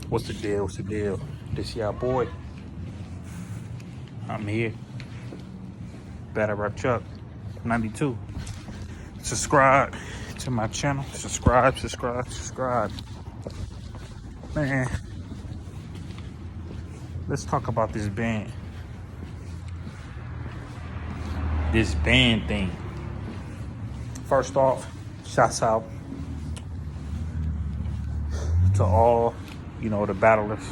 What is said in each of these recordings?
What's the deal? What's the deal? This y'all boy. I'm here. Battle Rap Chuck 92. Subscribe to my channel. Subscribe. Man, let's talk about this band. This band thing. First off, shouts out to all, the battlers.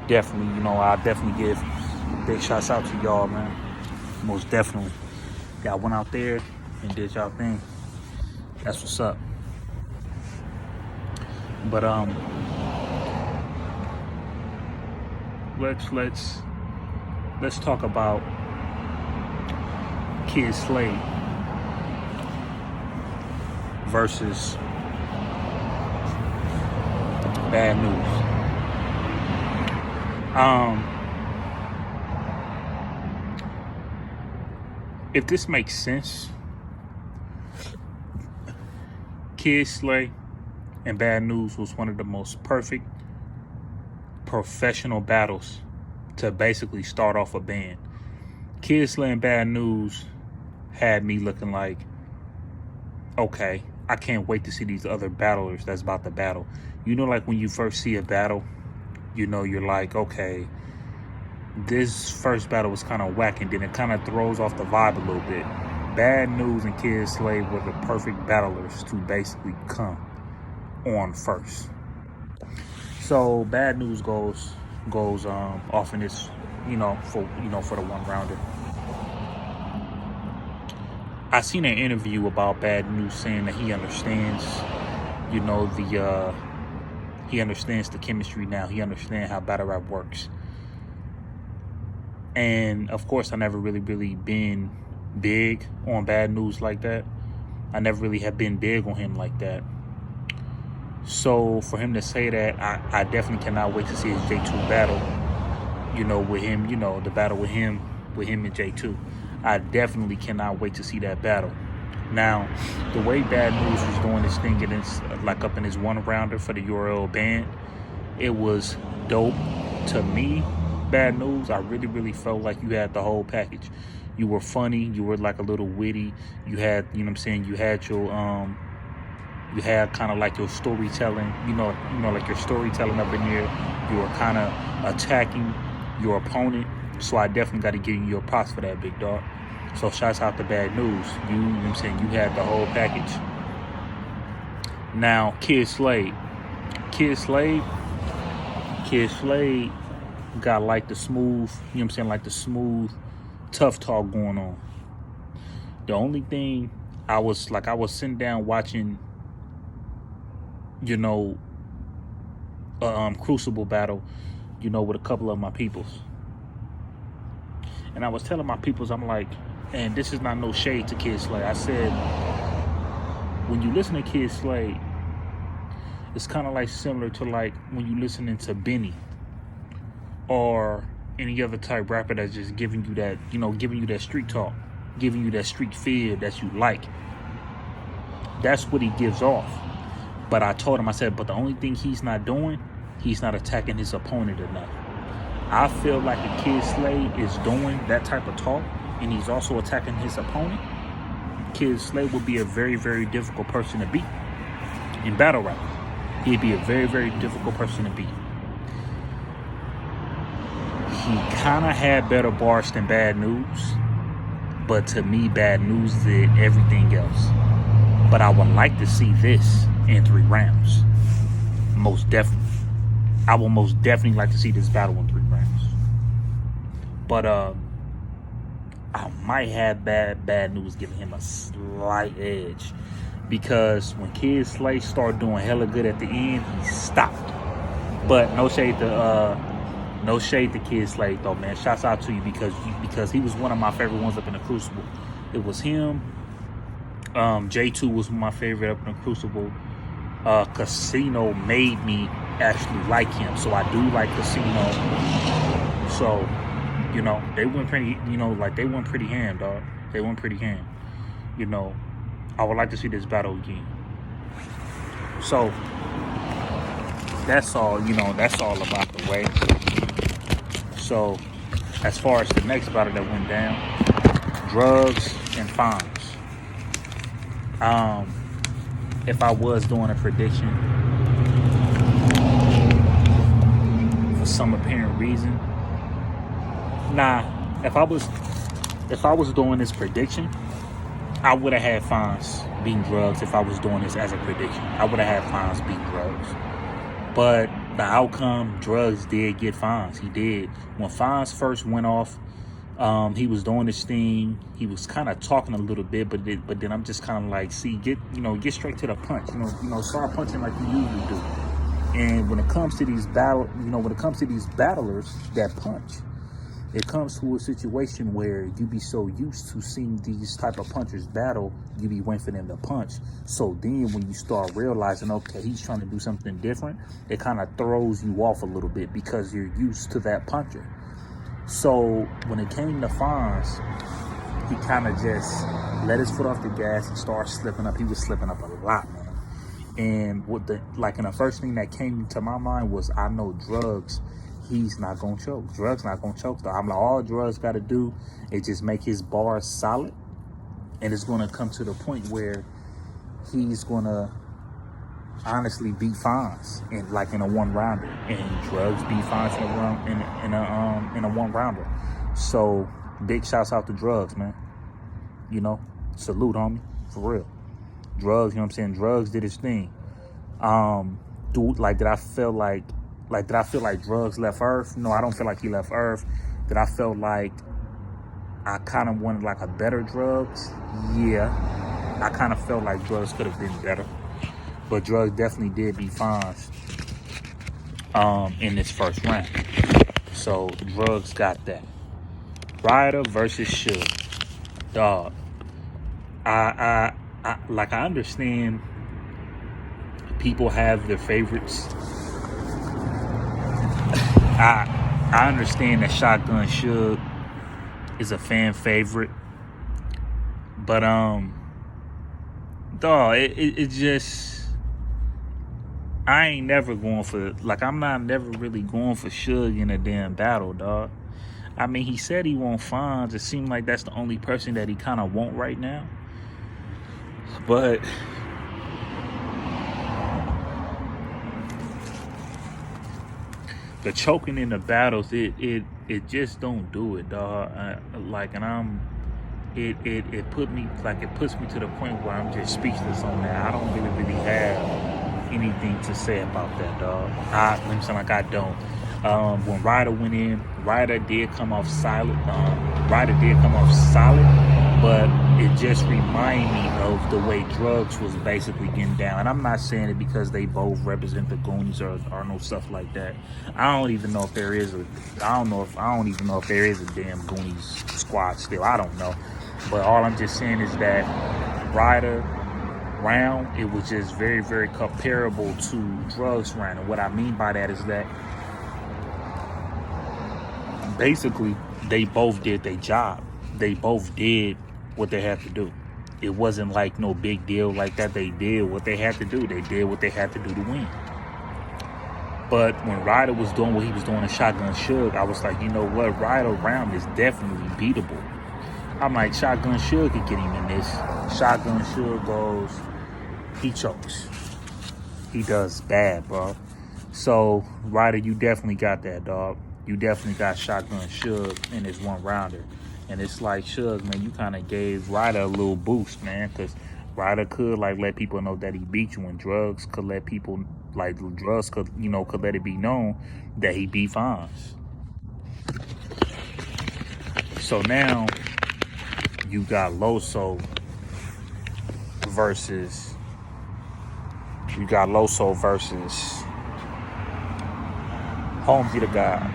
Definitely, I definitely give big shouts out to y'all, man. Most definitely. Y'all went out there and did y'all thing. That's what's up. But let's talk about Kid Slade versus Bad News. If this makes sense, Kid Slade and Bad News was one of the most perfect professional battles to basically start off a band. Kid Slade and Bad News had me looking like, okay, I can't wait to see these other battlers that's about to battle. Like when you first see a battle, you're like, okay, this first battle was kind of whack, and then it kind of throws off the vibe a little bit. Bad News and Kid Slade were the perfect battlers to basically come on first. So Bad News goes off in this, for the one rounder. I seen an interview about Bad News saying that he understands, he understands the chemistry now. He understands how battle rap works. And of course, I never really been big on Bad News like that. I never really have been big on him like that. So for him to say that, I definitely cannot wait to see his J2 battle, with him, the battle with him and J2. I definitely cannot wait to see that battle. Now, the way Bad News was doing this thing, and it's like up in his one rounder for the URL band, it was dope. To me, Bad News, I really felt like you had the whole package. You were funny, you were like a little witty, you had, you had your you had kind of like your storytelling, like your storytelling up in here. You were kind of attacking your opponent. So I definitely got to give you your props for that, big dog. So shouts out to Bad News. You had the whole package. Now, Kid Slade got like the smooth, like the smooth, tough talk going on. The only thing I was sitting down watching, Crucible battle, with a couple of my peoples. And I was telling my peoples, I'm like, and this is not no shade to Kid Slade. I said, when you listen to Kid Slade, it's kind of like similar to like when you listening to Benny or any other type rapper that's just giving you that, giving you that street talk, giving you that street feel that you like. That's what he gives off. But I told him, I said, but the only thing he's not doing, he's not attacking his opponent enough. I feel like if Kid Slade is doing that type of talk and he's also attacking his opponent, Kid Slade would be a very difficult person to beat in battle rap. He'd be a very difficult person to beat. He kind of had better bars than Bad News, but to me, Bad News did everything else. But I would like to see this in 3 rounds. Most definitely. I will most definitely like to see this battle in 3 rounds. But I might have Bad News giving him a slight edge, because when Kid Slade started doing hella good at the end, he stopped. But no shade to Kid Slade though, man. Shouts out to you because he was one of my favorite ones up in the Crucible. It was him. J2 was my favorite up in the Crucible. Casino made me actually like him, so I do like Casino. So, they went pretty, they went pretty hand, dog. They went pretty hand. I would like to see this battle again. So, that's all, that's all about the way. So as far as the next battle that went down, drugs and fines. If I was doing a prediction for some apparent reason, if I was doing this prediction, I would have had fines beating drugs. If I was doing this as a prediction, I would have had fines beating drugs. But the outcome, drugs did get fines. He did. When fines first went off, he was doing this thing. He was kind of talking a little bit, but then I'm just kind of like, see, get straight to the punch. Start punching like you usually do. And when it comes to these battlers that punch, it comes to a situation where you be so used to seeing these type of punchers battle, you be waiting for them to punch. So then when you start realizing, okay, he's trying to do something different, it kind of throws you off a little bit because you're used to that puncher. So when it came to fines, he kind of just let his foot off the gas and started slipping up. He was slipping up a lot, man. And and the first thing that came to my mind was, I know drugs, he's not gonna choke. Drugs not gonna choke though. I'm like, all drugs gotta do is just make his bars solid, and it's gonna come to the point where he's gonna honestly beat fines in a one rounder, and drugs beat fines in a one rounder. So big shouts out to drugs, man. Salute, homie, for real. Drugs, drugs did his thing. Did I feel like drugs left Earth? No, I don't feel like he left Earth. Did I feel like I kind of wanted like a better drugs? Yeah, I kind of felt like drugs could have been better, but drugs definitely did beat fines in this first round. So drugs got that. Ryder versus Suge. Dog. I understand people have their favorites. I understand that Shotgun Suge is a fan favorite, but dog, it just, I ain't never going for, I'm not never really going for Suge in a damn battle, dog. I mean, he said he won't fines. It seemed like that's the only person that he kind of won't right now. But the choking in the battles, it just don't do it, dog. It puts me to the point where I'm just speechless on that. I don't really have anything to say about that, dog. I don't. When Ryder went in, Ryder did come off solid. But it just reminded me of the way drugs was basically getting down. And I'm not saying it because they both represent the Goonies or no stuff like that. I don't even know if there is a damn Goonies squad still. I don't know. But all I'm just saying is that Ryder round, it was just very, very comparable to drugs round. And what I mean by that is that basically they both did their job. They both did what they had to do. It wasn't like no big deal like that. They did what they had to do. They did what they had to do to win. But when Ryder was doing what he was doing in Shotgun Suge, I was like, you know what? Ryder round is definitely beatable. I'm like, Shotgun Suge could get him in this. Shotgun Suge goes, he chokes. He does bad, bro. So, Ryder, you definitely got that, dog. You definitely got Shotgun Suge in this one rounder. And it's like, Suge, man, you kind of gave Ryder a little boost, man, because Ryder could let people know that he beat you, and drugs could let people could let it be known that he beat fines. So now you got Loso versus Holmesy the God.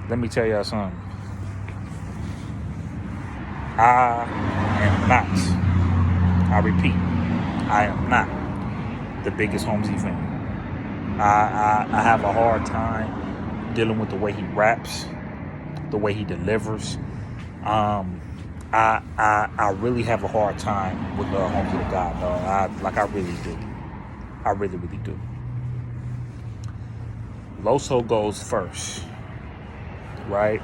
Let me tell y'all something. I am not, I repeat, I am not the biggest Holmesy fan. I have a hard time dealing with the way he raps, the way he delivers. I really have a hard time with Holmesy the God, though. I really do. I really, really do. Loso goes first, right?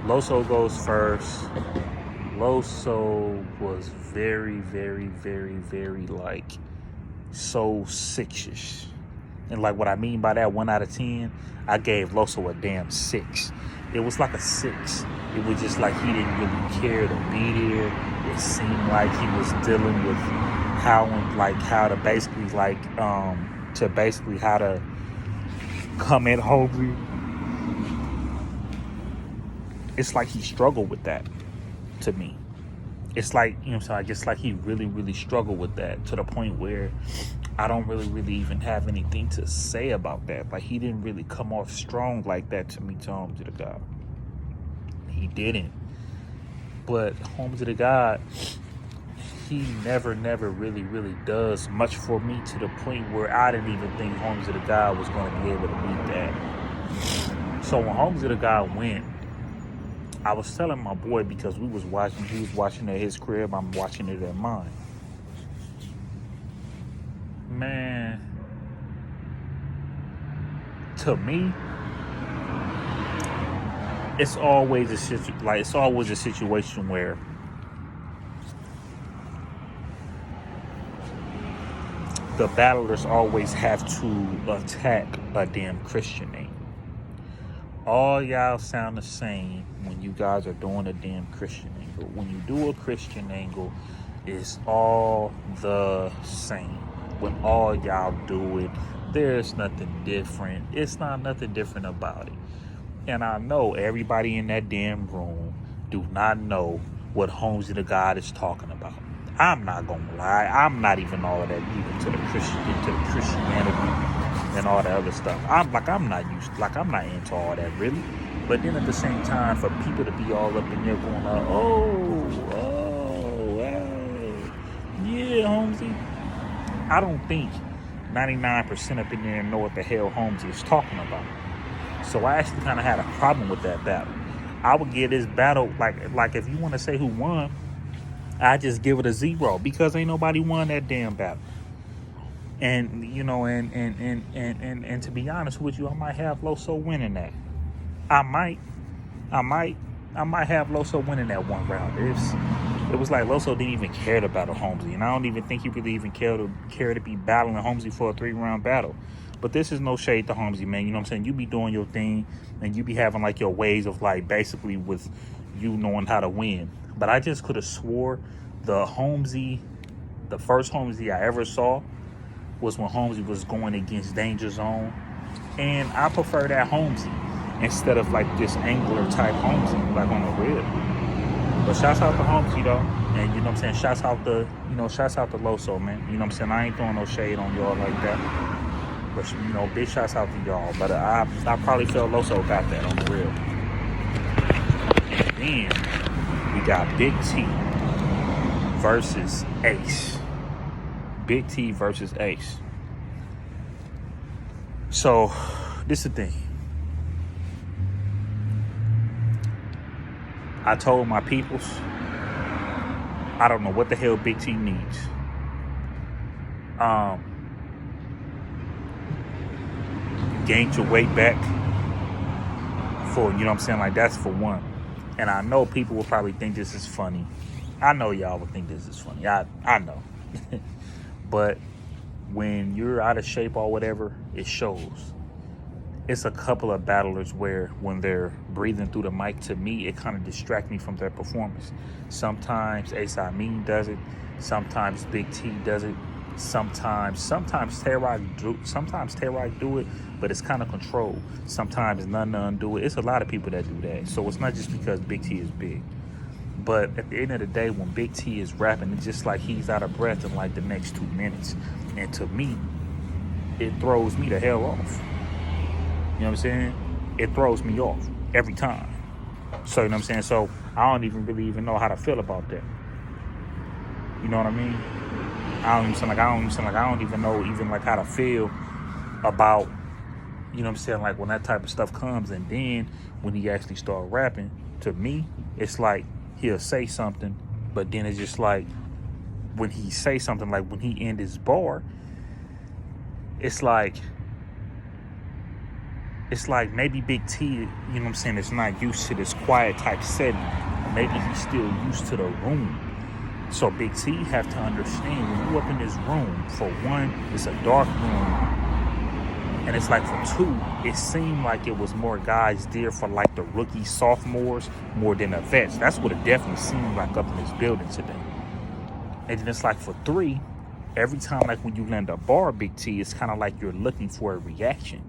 Loso goes first. Loso was very, very, very, very like so 6-ish. And like what I mean by that, 1 out of 10, I gave Loso a damn 6. It was like a 6. It was just like he didn't really care to be there. It seemed like he was dealing with how to basically how to come at Holmesy. It's like he struggled with that to me. It's like, you know what I'm saying? I guess like he really, really struggled with that to the point where I don't really even have anything to say about that. Like, he didn't really come off strong like that to me, to Home to the God. He didn't. But Home to the God, he never really does much for me to the point where I didn't even think Home to the God was going to be able to beat that. So when Home to the God went, I was telling my boy, because he was watching at his crib, I'm watching it at mine. Man, to me, it's always a situation where the battlers always have to attack a damn Christian name. All y'all sound the same when you guys are doing a damn Christian angle. When you do a Christian angle, it's all the same. When all y'all do it, there's nothing different. It's not nothing different about it. And I know everybody in that damn room do not know what Holmes the God is talking about. I'm not gonna lie. I'm not even all of that deep into the Christianity and all that other stuff. I'm not into all that really. But then at the same time, for people to be all up in there going, yeah, Holmesy. I don't think 99% up in there know what the hell Holmesy is talking about. So I actually kind of had a problem with that battle. I would give this battle, like if you want to say who won, I just give it a 0, because ain't nobody won that damn battle. And you know, and to be honest with you, I might have Loso winning that. I might have Loso winning that one round. It was like Loso didn't even care to battle Holmesy, and I don't even think he really even care to be battling Holmesy for a 3-round battle. But this is no shade to Holmesy, man. You know what I'm saying? You be doing your thing, and you be having like your ways of like basically with you knowing how to win. But I just could have swore the first Holmesy I ever saw was when Holmesy was going against Danger Zone. And I prefer that Holmesy instead of like this angler type Holmesy, like on the real. But shouts out to Holmesy though. And you know what I'm saying? Shouts out to Loso, man. You know what I'm saying? I ain't throwing no shade on y'all like that. But you know, big shouts out to y'all. But I probably feel Loso got that on the real. And then we got Big T versus Ace. Big T versus Ace. So, this is the thing. I told my peoples, I don't know what the hell Big T needs. Gained your weight back for, you know what I'm saying? Like, that's for one. And I know people will probably think this is funny. I know y'all will think this is funny. I know. But when you're out of shape or whatever, it shows. It's a couple of battlers where when they're breathing through the mic, to me, it kind of distracts me from their performance. Sometimes Ace Amin does it. Sometimes Big T does it. Sometimes Tay-Rock do it, but it's kind of controlled. Sometimes none do it. It's a lot of people that do that. So it's not just because Big T is big. But at the end of the day, when Big T is rapping, it's just like he's out of breath in like the next 2 minutes. And to me, it throws me the hell off. You know what I'm saying? It throws me off every time. So, you know what I'm saying? So, I don't really know how to feel about that. You know what I mean? I don't even know like how to feel about, you know what I'm saying, like when that type of stuff comes. And then when he actually start rapping, to me, it's like he'll say something, but then it's just like when he say something, like when he end his bar, it's like it's like maybe Big T, you know what I'm saying, is not used to this quiet type setting. Maybe he's still used to the room. So Big T have to understand, when you up in this room, for one, it's a dark room. And it's like, for two, it seemed like it was more guys there for like the rookie sophomores more than the vets. That's what it definitely seemed like up in this building today. And then it's like, for three, every time like when you land a bar, Big T, it's kind of like you're looking for a reaction.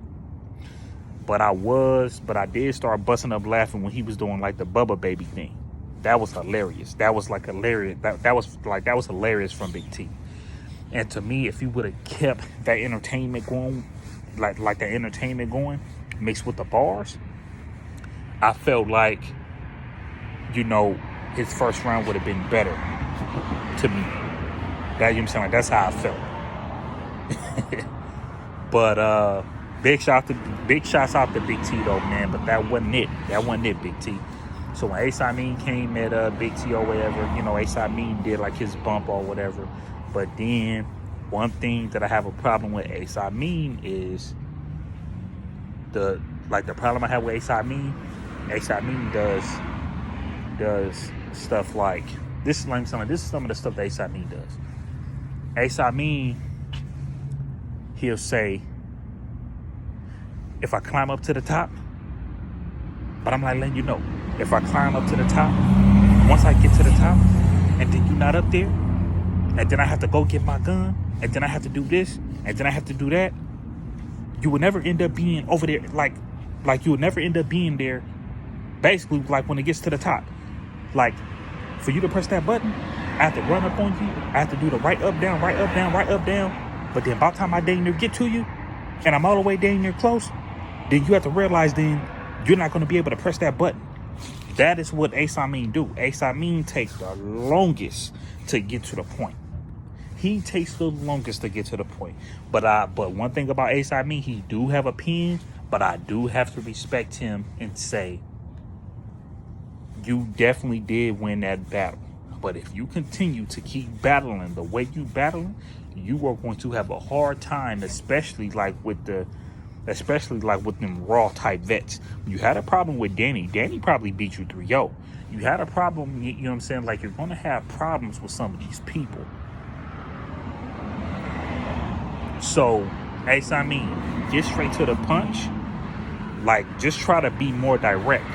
But I did start busting up laughing when he was doing like the Bubba Baby thing. That was hilarious. That was like hilarious. That was hilarious from Big T. And to me, if he would have kept that entertainment going, like the entertainment going, mixed with the bars, I felt like, you know, his first round would have been better to me. That, you know what I'm saying? Like, that's how I felt. But big shots out to Big T though, man. But that wasn't it. Big T. So when Ace Amin came at Big T or whatever, you know, Ace Amin did like his bump or whatever. But then one thing that I have a problem with Ace Amin is the problem I have with Ace Amin does stuff like this. This is some of the stuff that Ace Amin does. Ace Amin, he'll say, if I climb up to the top, but I'm like letting you know, if I climb up to the top, once I get to the top, and then you're not up there, and then I have to go get my gun, and then I have to do this, and then I have to do that, you will never end up being over there, like you will never end up being there, basically, like when it gets to the top. Like, for you to press that button, I have to run up on you, I have to do the right up, down, right up, down, right up, down, but then by the time I dang near get to you, and I'm all the way dang near close, then you have to realize then you're not going to be able to press that button. That is what Ace Amin do. Ace Amin takes the longest to get to the point. He takes the longest to get to the point. But one thing about Ace Amin, he do have a pen, but I do have to respect him and say, you definitely did win that battle. But if you continue to keep battling the way you battling, you are going to have a hard time, especially like with them raw type vets. You had a problem with Danny. Danny probably beat you 3-0. You had a problem, you know what I'm saying? Like, you're going to have problems with some of these people. So, Ace Amin, get straight to the punch. Like, just try to be more direct.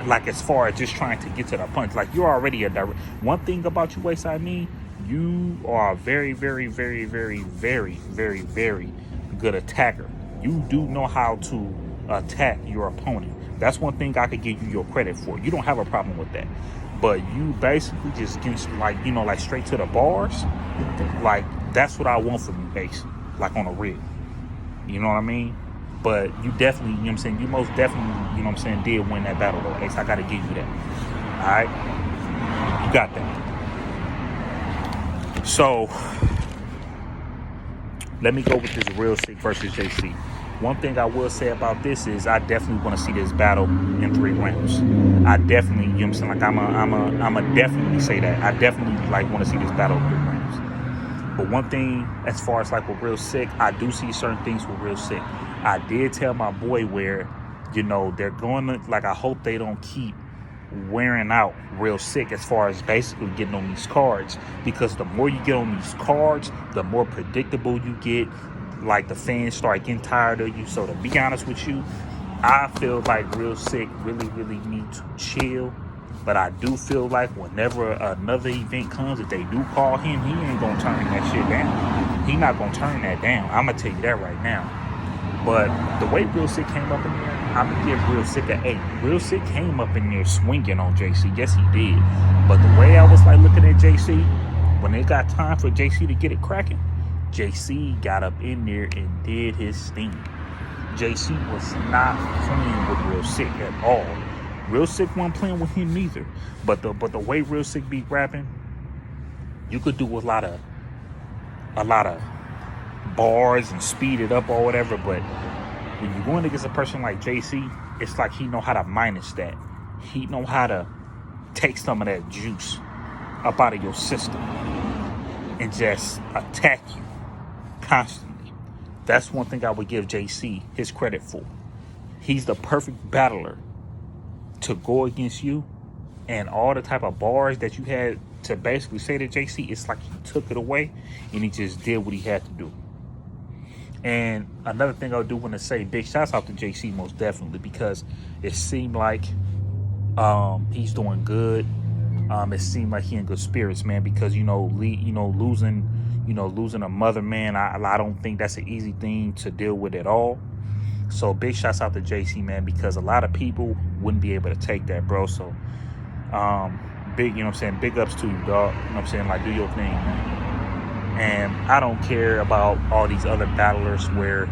Like, as far as just trying to get to the punch. Like, you're already a direct. One thing about you, Ace Amin, you are a very, very, very, very, very, very, very good attacker. You do know how to attack your opponent. That's one thing I could give you your credit for. You don't have a problem with that. But you basically just get, like, you know, like straight to the bars. Like, that's what I want from you, Ace. Like, on a real. You know what I mean? But you definitely, you know what I'm saying, you most definitely, you know what I'm saying, did win that battle, though, Ace. I got to give you that. All right? You got that. So, let me go with this Real Sick versus JC. One thing I will say about this is I definitely want to see this battle in 3 rounds. I definitely, you know what I'm saying, like I'm a definitely say that. I definitely like want to see this battle in 3 rounds. But one thing as far as like with Real Sick, I do see certain things with Real Sick. I did tell my boy where, you know, they're going to, like, I hope they don't keep wearing out Real Sick as far as basically getting on these cards, because the more you get on these cards, the more predictable you get. Like, the fans start getting tired of you. So to be honest with you, I feel like Real Sick really, really need to chill. But I do feel like whenever another event comes, if they do call him, he ain't gonna turn that shit down. He not gonna turn that down. I'm gonna tell you that right now. But the way Real Sick came up in there, I'm going to give Real Sick an 8. Real Sick came up in there swinging on JC. Yes, he did. But the way I was like looking at JC, when it got time for JC to get it cracking, JC got up in there and did his thing. JC was not playing with Real Sick at all. Real Sick wasn't playing with him neither. But the way Real Sick be rapping, you could do a lot of bars and speed it up or whatever, but when you're going against a person like JC, it's like he know how to minus that. He know how to take some of that juice up out of your system and just attack you constantly. That's one thing I would give JC his credit for. He's the perfect battler to go against you, and all the type of bars that you had to basically say to JC, it's like he took it away and he just did what he had to do. And another thing I do want to say, big shouts out to JC most definitely, because it seemed like he's doing good. It seemed like he in good spirits, man, because losing a mother, man, I don't think that's an easy thing to deal with at all. So big shouts out to JC, man, because a lot of people wouldn't be able to take that, bro. So big ups to you, dog. Like, do your thing, man. And I don't care about all these other battlers where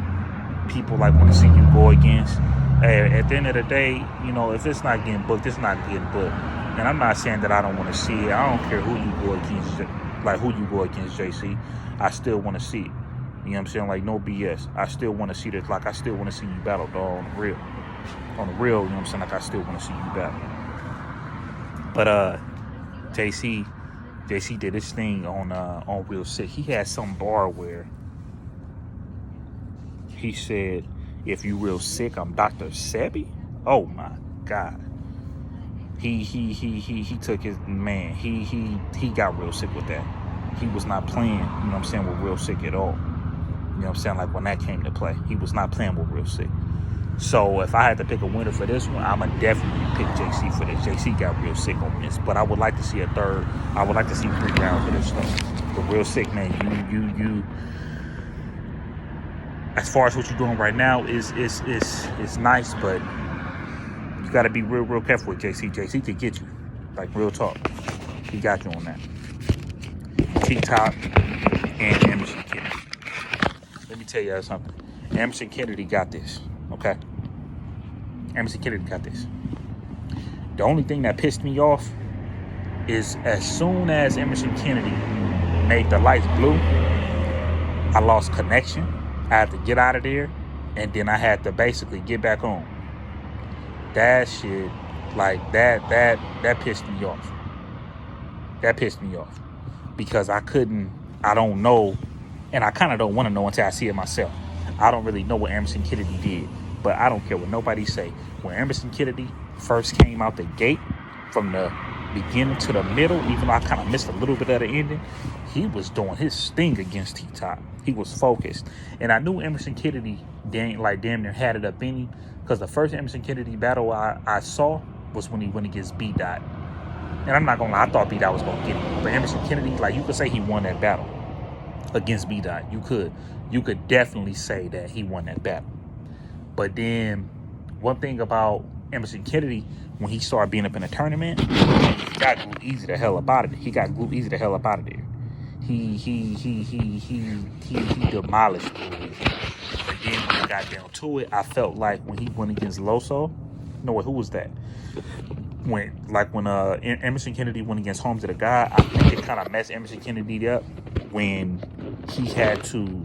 people like want to see you go against. At the end of the day, if it's not getting booked, it's not getting booked. And I'm not saying that I don't want to see it. I don't care who you go against, JC. I still want to see it. You know what I'm saying? Like, no BS. I still want to see this. Like, I still want to see you battle, dog, on the real. On the real, you know what I'm saying? Like, I still want to see you battle. But JC did this thing on Real Sick. He had some bar where he said, "If you real sick, I'm Dr. Sebi." Oh my God. He took his man. He got real sick with that. He was not playing, you know what I'm saying, with Real Sick at all. You know what I'm saying? Like, when that came to play, he was not playing with Real Sick. So if I had to pick a winner for this one, I'ma definitely pick JC for this. JC got Real Sick on this, but I would like to see a third. I would like to see 3 rounds for this stuff. But Real Sick, man, you. As far as what you're doing right now is nice, but you got to be real careful with JC. JC could get you, like, real talk. He got you on that. T-Top and Emerson Kennedy. Let me tell you something. Emerson Kennedy got this, okay? Emerson Kennedy got this. The only thing that pissed me off is as soon as Emerson Kennedy made the lights blue, I lost connection. I had to get out of there, and then I had to basically get back on. That shit, like, that pissed me off. That pissed me off. Because I don't know, and I kind of don't want to know until I see it myself. I don't really know what Emerson Kennedy did, but I don't care what nobody say. When Emerson Kennedy first came out the gate, from the beginning to the middle, even though I kind of missed a little bit of the ending, he was doing his thing against T-Top. He was focused. And I knew Emerson Kennedy damn near had it up in him, because the first Emerson Kennedy battle I saw was when he went against B-Dot. And I'm not going to lie, I thought B-Dot was going to get him. But Emerson Kennedy, like, you could say he won that battle against B-Dot. You could definitely say that he won that battle. But then, one thing about Emerson Kennedy, when he started being up in a tournament, he got glued easy the hell up out of there. He demolished it. But then when he got down to it, I felt like when he went against Loso, who was that? When Emerson Kennedy went against Holmes of the God, I think it kind of messed Emerson Kennedy up when he had to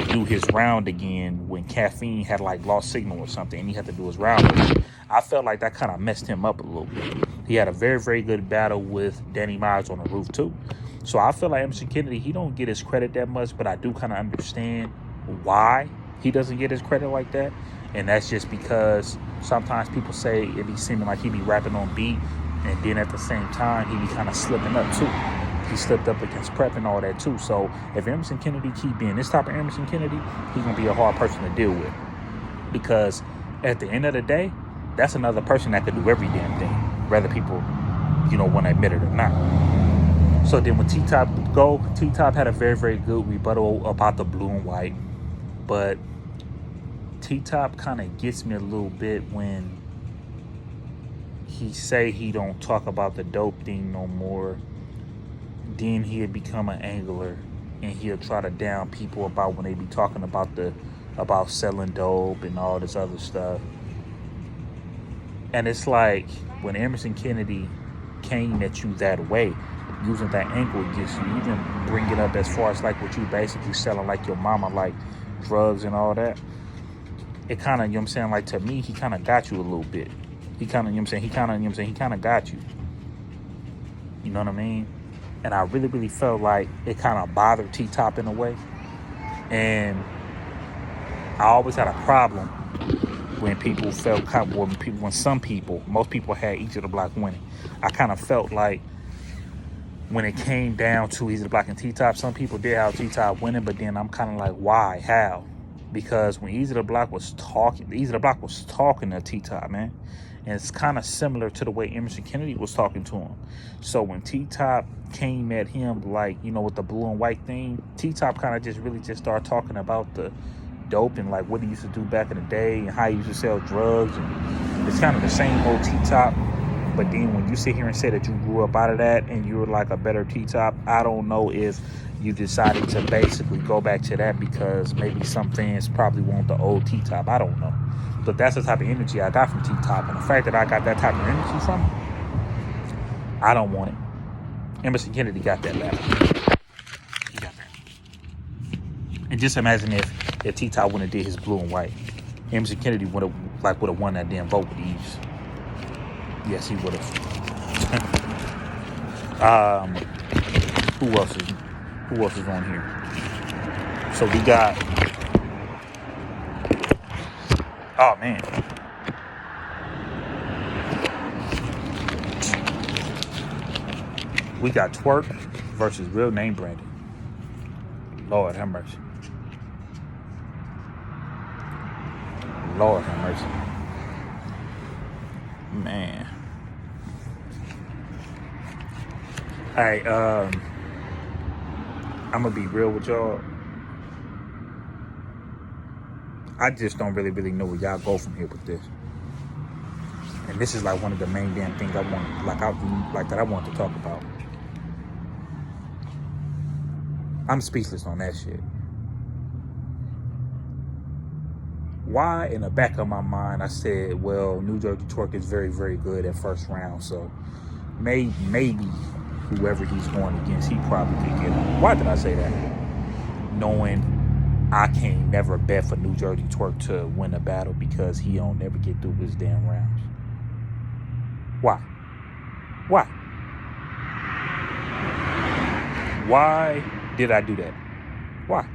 do his round again, when Caffeine had like lost signal or something and he had to do his round again. I felt like that kind of messed him up a little bit. He had a very, very good battle with Danny Myers on the roof too. So I feel like Emerson Kennedy, he don't get his credit that much, but I do kind of understand why he doesn't get his credit like that. And that's just because sometimes people say it be seeming like he be rapping on beat, and then at the same time he be kind of slipping up too. He slipped up against Prep and all that too. So if Emerson Kennedy keep being this type of Emerson Kennedy, he's gonna be a hard person to deal with, because at the end of the day, that's another person that could do every damn thing, whether people want to admit it or not. So then when T-Top would go, T-Top had a very, very good rebuttal about the blue and white, but T-Top kind of gets me a little bit when he say he don't talk about the dope thing no more. Then he'll become an angler and he'll try to down people about when they be talking about selling dope and all this other stuff. And it's like, when Emerson Kennedy came at you that way, using that angle against you, even bring it up as far as like what you basically selling like your mama, like drugs and all that, it kind of, like, to me, he kind of got you a little bit. He kind of, he kind of got you. You know what I mean? And I really, really felt like it kind of bothered T-Top in a way. And I always had a problem when people felt when some people, most people had Easy the Block winning. I kind of felt like when it came down to Easy the Block and T-Top, some people did have T-Top winning, but then I'm kind of like, why? How? Because when Easy the Block was talking to T-Top, man. And it's kind of similar to the way Emerson Kennedy was talking to him. So when T-Top came at him, like, you know, with the blue and white thing, T-Top kind of just started talking about the dope and like what he used to do back in the day and how he used to sell drugs. And it's kind of the same old T-Top. But then when you sit here and say that you grew up out of that and you're like a better T-Top, I don't know if you decided to basically go back to that because maybe some fans probably want the old T-Top. I don't know. But that's the type of energy I got from T-Top. And the fact that I got that type of energy from him, I don't want it. Emerson Kennedy got that battle. He got that. And just imagine if T-Top wouldn't have did his blue and white. Emerson Kennedy would have won that damn vote with ease. Yes, he would have. Who else is on here? So we got. Oh man. We got Twork versus Real Name Brandon. Lord have mercy. Lord have mercy. Man. Alright, I'm gonna be real with y'all. I just don't really know where y'all go from here with this. And this is like one of the main damn things I want to talk about. I'm speechless on that shit. Why, in the back of my mind, I said, well, New Jersey Twork is very, very good at first round, so maybe whoever he's going against, he probably could get him. Why did I say that? Knowing I can't never bet for New Jersey Twork to win a battle because he don't never get through his damn rounds. Why? Why did I do that? Why?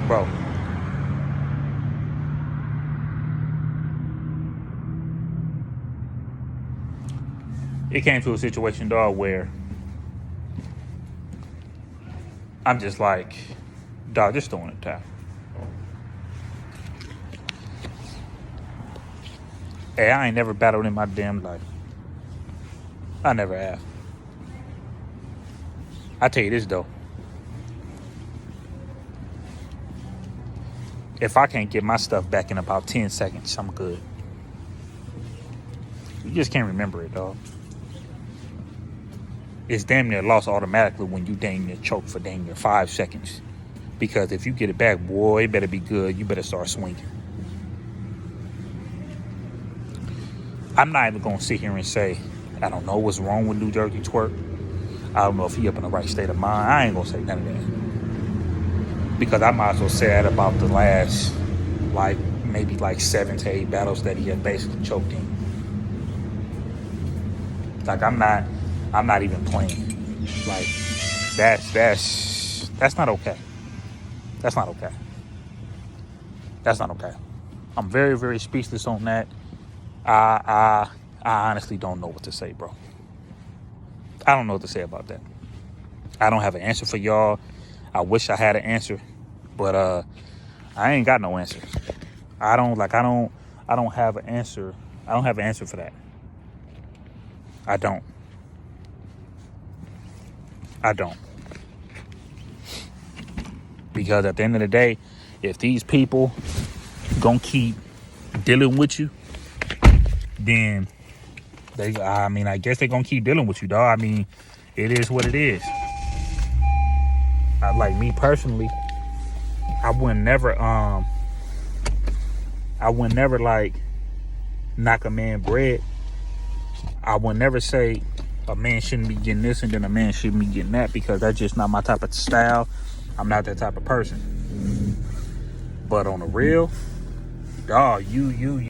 Bro. It came to a situation, dog, where I'm just like, dog, just throwing a towel. Hey, I ain't never battled in my damn life. I never have. I tell you this, though. If I can't get my stuff back in about 10 seconds, I'm good. You just can't remember it, dog. It's damn near lost automatically when you damn near choke for damn near 5 seconds. Because if you get it back, boy, it better be good. You better start swinging. I'm not even going to sit here and say, I don't know what's wrong with New Jersey Twork. I don't know if he up in the right state of mind. I ain't going to say none of that. Because I might as well say that about the last, maybe 7 to 8 battles that he had basically choked in. Like, I'm not even playing. Like, that's not okay. That's not okay. That's not okay. I'm very, very speechless on that. I honestly don't know what to say, bro. I don't know what to say about that. I don't have an answer for y'all. I wish I had an answer, but I ain't got no answer. I don't have an answer. I don't have an answer for that. I don't. Because at the end of the day, if these people gonna keep dealing with you, then I guess they're gonna keep dealing with you, dog. I mean, it is what it is. Like me personally, I would never like knock a man bread. I would never say a man shouldn't be getting this and then a man shouldn't be getting that, because that's just not my type of style. I'm not that type of person. But on the real, dog, you